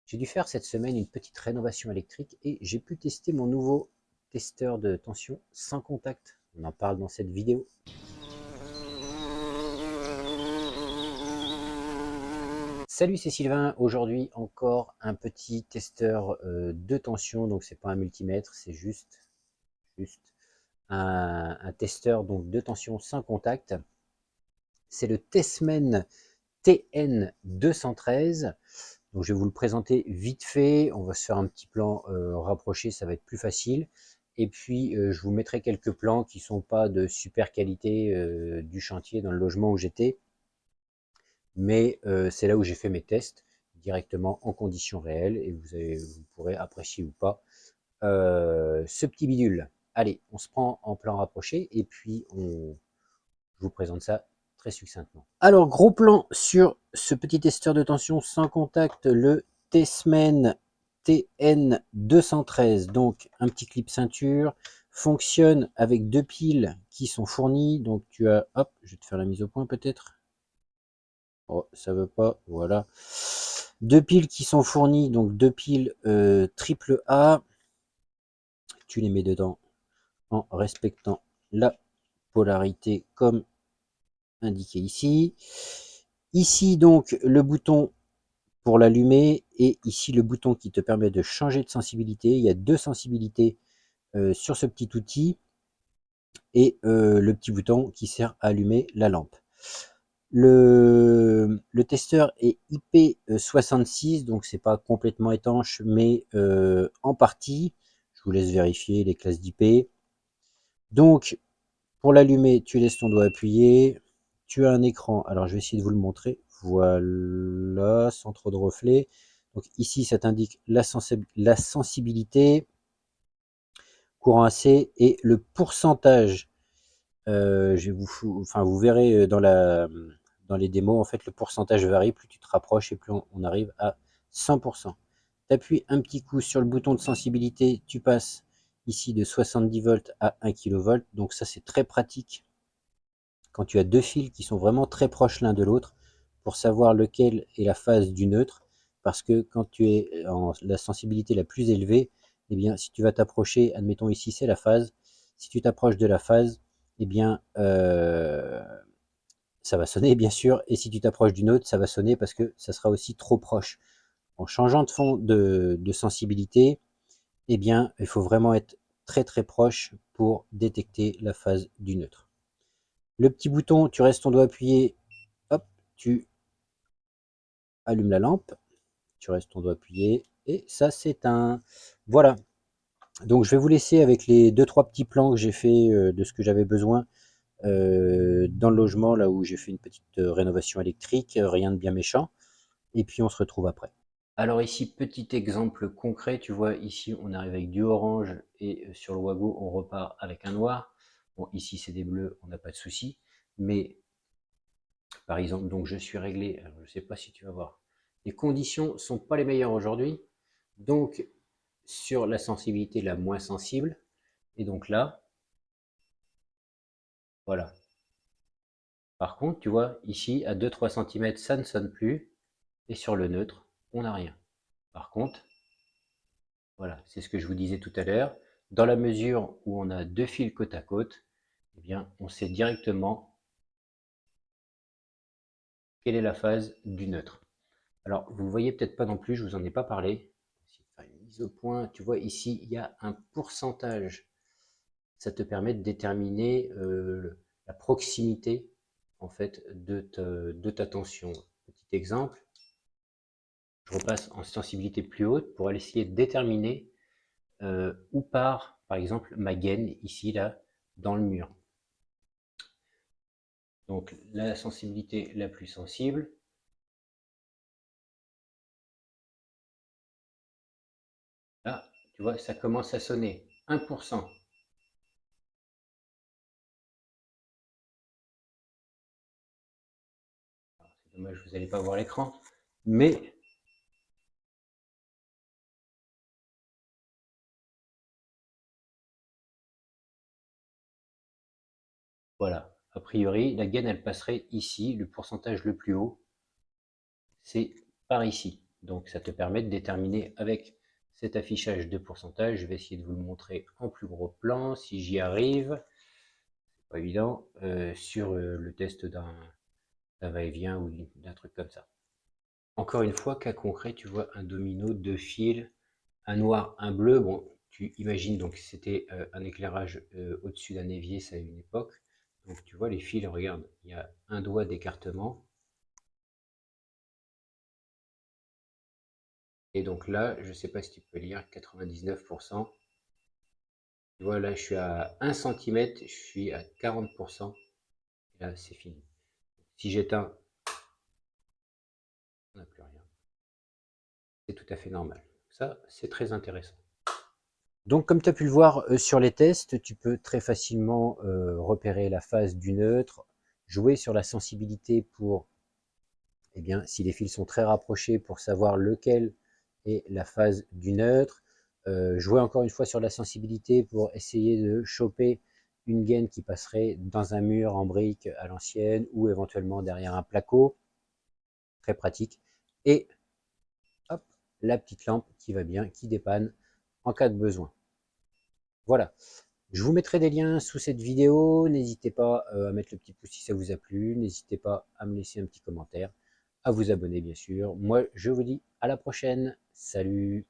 J'ai dû faire cette semaine une petite rénovation électrique et j'ai pu tester mon nouveau testeur de tension sans contact. On en parle dans cette vidéo. Salut, c'est Sylvain. Aujourd'hui encore un petit testeur de tension. Donc c'est pas un multimètre, c'est juste un testeur donc de tension sans contact. C'est le Tessmen TN213. Donc je vais vous le présenter vite fait. On va se faire un petit plan rapproché, ça va être plus facile. Et puis je vous mettrai quelques plans qui ne sont pas de super qualité du chantier dans le logement où j'étais. Mais c'est là où j'ai fait mes tests directement en conditions réelles et vous pourrez apprécier ou pas ce petit bidule. Allez, on se prend en plan rapproché et puis je vous présente ça très succinctement. Alors, gros plan sur ce petit testeur de tension sans contact, le Tessmen TN213. Donc, un petit clip ceinture, fonctionne avec deux piles qui sont fournies. Donc, tu as, hop, je vais te faire la mise au point peut-être. Oh, ça veut pas, voilà. Deux piles qui sont fournies, donc deux piles triple A. Tu les mets dedans en respectant la polarité comme indiqué ici. Ici, donc, le bouton pour l'allumer et ici, le bouton qui te permet de changer de sensibilité. Il y a deux sensibilités sur ce petit outil et le petit bouton qui sert à allumer la lampe. Le testeur est IP66, donc c'est pas complètement étanche, mais en partie. Je vous laisse vérifier les classes d'IP. Donc, pour l'allumer, tu laisses ton doigt appuyé. Tu as un écran. Alors, je vais essayer de vous le montrer. Voilà, sans trop de reflets. Donc ici, ça t'indique la sensibilité, courant AC et le pourcentage. Vous verrez dans les démos, en fait, le pourcentage varie. Plus tu te rapproches et plus on arrive à 100%. Tu appuies un petit coup sur le bouton de sensibilité, tu passes ici de 70 volts à 1 kV. Donc ça, c'est très pratique quand tu as deux fils qui sont vraiment très proches l'un de l'autre pour savoir lequel est la phase du neutre. Parce que quand tu es en la sensibilité la plus élevée, eh bien, si tu vas t'approcher, admettons ici c'est la phase, si tu t'approches de la phase, eh bien, ça va sonner bien sûr, et si tu t'approches du neutre, ça va sonner parce que ça sera aussi trop proche. En changeant de fond de sensibilité, eh bien, il faut vraiment être très très proche pour détecter la phase du neutre. Le petit bouton, tu restes ton doigt appuyé, hop, tu allumes la lampe, tu restes ton doigt appuyé, et ça s'éteint. Voilà, donc je vais vous laisser avec les deux trois petits plans que j'ai fait de ce que j'avais besoin dans le logement, là où j'ai fait une petite rénovation électrique, rien de bien méchant, et puis on se retrouve après. Alors ici, petit exemple concret, tu vois, ici on arrive avec du orange, et sur le Wago on repart avec un noir. Bon, ici c'est des bleus, on n'a pas de souci, mais par exemple, donc je suis réglé, alors, je ne sais pas si tu vas voir, les conditions ne sont pas les meilleures aujourd'hui, donc sur la sensibilité la moins sensible, et donc là, voilà. Par contre, tu vois, ici, à 2-3 cm, ça ne sonne plus, et sur le neutre, on n'a rien. Par contre, voilà, c'est ce que je vous disais tout à l'heure, dans la mesure où on a deux fils côte à côte, eh bien, on sait directement quelle est la phase du neutre. Alors, vous ne le voyez peut-être pas non plus, je ne vous en ai pas parlé. Une mise au point, tu vois, ici, il y a un pourcentage. Ça te permet de déterminer la proximité, en fait, de ta tension. Petit exemple, je repasse en sensibilité plus haute pour aller essayer de déterminer où part, par exemple, ma gaine, ici, là, dans le mur. Donc, la sensibilité la plus sensible, là, tu vois, ça commence à sonner 1%. C'est dommage, vous n'allez pas voir l'écran, mais voilà. A priori, la gaine, elle passerait ici, le pourcentage le plus haut, c'est par ici. Donc ça te permet de déterminer avec cet affichage de pourcentage. Je vais essayer de vous le montrer en plus gros plan si j'y arrive. C'est pas évident sur le test d'un va-et-vient ou d'un truc comme ça. Encore une fois, cas concret, tu vois un domino, deux fils, un noir, un bleu. Bon, tu imagines donc c'était un éclairage au-dessus d'un évier, ça à une époque. Donc tu vois les fils, regarde, il y a un doigt d'écartement. Et donc là, je ne sais pas si tu peux lire, 99%. Tu vois, là, je suis à 1 cm, je suis à 40%. Et là, c'est fini. Si j'éteins, on n'a plus rien. C'est tout à fait normal. Ça, c'est très intéressant. Donc, comme tu as pu le voir sur les tests, tu peux très facilement repérer la phase du neutre, jouer sur la sensibilité pour, eh bien, si les fils sont très rapprochés, pour savoir lequel est la phase du neutre. Jouer encore une fois sur la sensibilité pour essayer de choper une gaine qui passerait dans un mur en brique à l'ancienne ou éventuellement derrière un placo. Très pratique. Et hop, la petite lampe qui va bien, qui dépanne en cas de besoin. Voilà. Je vous mettrai des liens sous cette vidéo. N'hésitez pas à mettre le petit pouce si ça vous a plu. N'hésitez pas à me laisser un petit commentaire, à vous abonner bien sûr. Moi, je vous dis à la prochaine. Salut!